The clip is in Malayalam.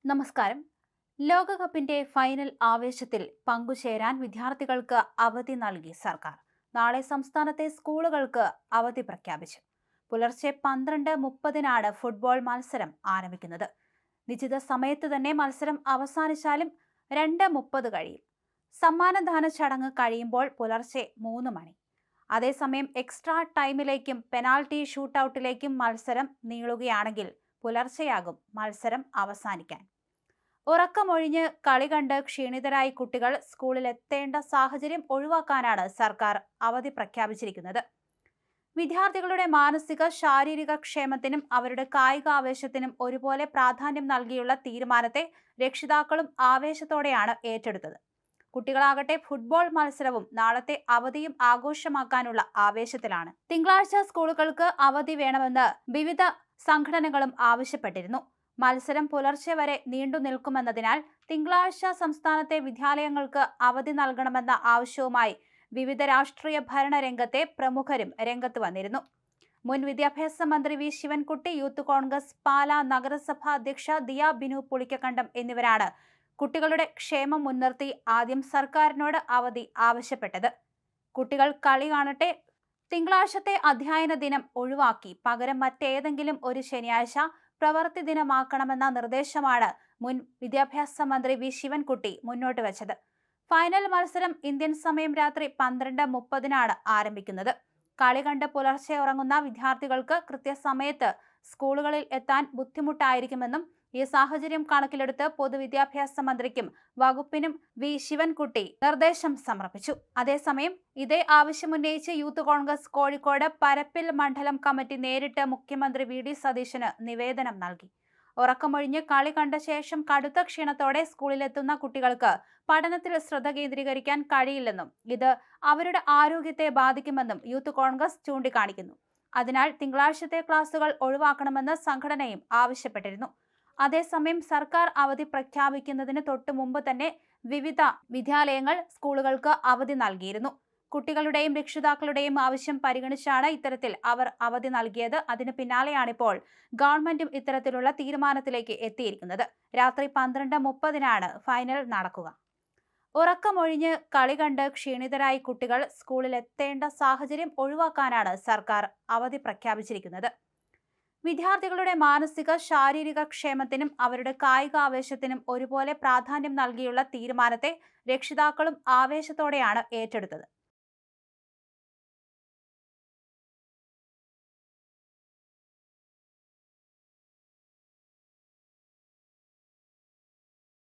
നമസ്കാരം. ലോകകപ്പിന്റെ ഫൈനൽ ആവേശത്തിൽ പങ്കുചേരാൻ വിദ്യാർത്ഥികൾക്ക് അവധി നൽകി സർക്കാർ. നാളെ സംസ്ഥാനത്തെ സ്കൂളുകൾക്ക് അവധി പ്രഖ്യാപിച്ചു. പുലർച്ചെ 12:30-നാണ് ഫുട്ബോൾ മത്സരം ആരംഭിക്കുന്നത്. നിശ്ചിത സമയത്ത് തന്നെ മത്സരം അവസാനിച്ചാലും 2:30 കഴിയും. സമ്മാനദാന ചടങ്ങ് കഴിയുമ്പോൾ പുലർച്ചെ 3 മണി. അതേസമയം എക്സ്ട്രാ ടൈമിലേക്കും പെനാൽറ്റി ഷൂട്ടൌട്ടിലേക്കും മത്സരം നീളുകയാണെങ്കിൽ പുലർച്ചെയാകും മത്സരം അവസാനിക്കാൻ. ഉറക്കമൊഴിഞ്ഞ് കളി കണ്ട് ക്ഷീണിതരായി കുട്ടികൾ സ്കൂളിലെത്തേണ്ട സാഹചര്യം ഒഴിവാക്കാനാണ് സർക്കാർ അവധി പ്രഖ്യാപിച്ചിരിക്കുന്നത്. വിദ്യാർത്ഥികളുടെ മാനസിക ശാരീരിക ക്ഷേമത്തിനും അവരുടെ കായികാവേശത്തിനും ഒരുപോലെ പ്രാധാന്യം നൽകിയുള്ള തീരുമാനത്തെ രക്ഷിതാക്കളും ആവേശത്തോടെയാണ് ഏറ്റെടുത്തത്. കുട്ടികളാകട്ടെ ഫുട്ബോൾ മത്സരവും നാളത്തെ അവധിയും ആഘോഷമാക്കാനുള്ള ആവേശത്തിലാണ്. തിങ്കളാഴ്ച സ്കൂളുകൾക്ക് അവധി വേണമെന്ന് വിവിധ സംഘടനകളും ആവശ്യപ്പെട്ടിരുന്നു. മത്സരം പുലർച്ചെ വരെ നീണ്ടു നിൽക്കുമെന്നതിനാൽ തിങ്കളാഴ്ച സംസ്ഥാനത്തെ വിദ്യാലയങ്ങൾക്ക് അവധി നൽകണമെന്ന ആവശ്യവുമായി വിവിധ രാഷ്ട്രീയ ഭരണ രംഗത്തെ പ്രമുഖരും രംഗത്ത് വന്നിരുന്നു. മുൻ വിദ്യാഭ്യാസ മന്ത്രി വി ശിവൻകുട്ടി, യൂത്ത് കോൺഗ്രസ് പാലാ നഗരസഭാ അധ്യക്ഷ ദിയ ബിനു പുളിക്കക്കണ്ടം എന്നിവരാണ് കുട്ടികളുടെ ക്ഷേമം മുൻനിർത്തി ആദ്യം സർക്കാരിനോട് അവധി ആവശ്യപ്പെട്ടത്. കുട്ടികൾ കളി കാണട്ടെ, തിങ്കളാഴ്ചത്തെ അധ്യയന ദിനം ഒഴിവാക്കി പകരം മറ്റേതെങ്കിലും ഒരു ശനിയാഴ്ച പ്രവൃത്തി ദിനമാക്കണമെന്ന നിർദ്ദേശമാണ് മുൻ വിദ്യാഭ്യാസ മന്ത്രി വി ശിവൻകുട്ടി മുന്നോട്ട് വെച്ചത്. ഫൈനൽ മത്സരം ഇന്ത്യൻ സമയം രാത്രി 12:30-നാണ് ആരംഭിക്കുന്നത്. കളി കണ്ട് പുലർച്ചെ ഉറങ്ങുന്ന വിദ്യാർത്ഥികൾക്ക് കൃത്യസമയത്ത് സ്കൂളുകളിൽ എത്താൻ ബുദ്ധിമുട്ടായിരിക്കുമെന്നും ഈ സാഹചര്യം കണക്കിലെടുത്ത് പൊതുവിദ്യാഭ്യാസ മന്ത്രിക്കും വകുപ്പിനും വി ശിവൻകുട്ടി നിർദ്ദേശം സമർപ്പിച്ചു. അതേസമയം ഇതേ ആവശ്യമുന്നയിച്ച് യൂത്ത് കോൺഗ്രസ് കോഴിക്കോട് പരപ്പിൽ മണ്ഡലം കമ്മിറ്റി നേരിട്ട് മുഖ്യമന്ത്രി വി ഡി സതീശന് നിവേദനം നൽകി. ഉറക്കമൊഴിഞ്ഞ് കളി കണ്ട ശേഷം കടുത്ത ക്ഷീണത്തോടെ സ്കൂളിലെത്തുന്ന കുട്ടികൾക്ക് പഠനത്തിൽ ശ്രദ്ധ കേന്ദ്രീകരിക്കാൻ കഴിയില്ലെന്നും ഇത് അവരുടെ ആരോഗ്യത്തെ ബാധിക്കുമെന്നും യൂത്ത് കോൺഗ്രസ് ചൂണ്ടിക്കാണിക്കുന്നു. അതിനാൽ തിങ്കളാഴ്ചത്തെ ക്ലാസുകൾ ഒഴിവാക്കണമെന്ന് സംഘടനയും ആവശ്യപ്പെട്ടിരുന്നു. അതേസമയം സർക്കാർ അവധി പ്രഖ്യാപിക്കുന്നതിന് തൊട്ടു മുമ്പ് തന്നെ വിവിധ വിദ്യാലയങ്ങൾ സ്കൂളുകൾക്ക് അവധി നൽകിയിരുന്നു. കുട്ടികളുടെയും രക്ഷിതാക്കളുടെയും ആവശ്യം പരിഗണിച്ചാണ് ഇത്തരത്തിൽ അവർ അവധി നൽകിയത്. അതിന് പിന്നാലെയാണിപ്പോൾ ഗവൺമെന്റും ഇത്തരത്തിലുള്ള തീരുമാനത്തിലേക്ക് എത്തിയിരിക്കുന്നത്. രാത്രി 12:30-നാണ് ഫൈനൽ നടക്കുക. ഉറക്കമൊഴിഞ്ഞ് കളി കണ്ട് ക്ഷീണിതരായി കുട്ടികൾ സ്കൂളിലെത്തേണ്ട സാഹചര്യം ഒഴിവാക്കാനാണ് സർക്കാർ അവധി പ്രഖ്യാപിച്ചിരിക്കുന്നത്. വിദ്യാർത്ഥികളുടെ മാനസിക ശാരീരിക ക്ഷേമത്തിനും അവരുടെ കായികാവേശത്തിനും ഒരുപോലെ പ്രാധാന്യം നൽകിയുള്ള തീരുമാനത്തെ രക്ഷിതാക്കളും ആവേശത്തോടെയാണ് ഏറ്റെടുത്തത്.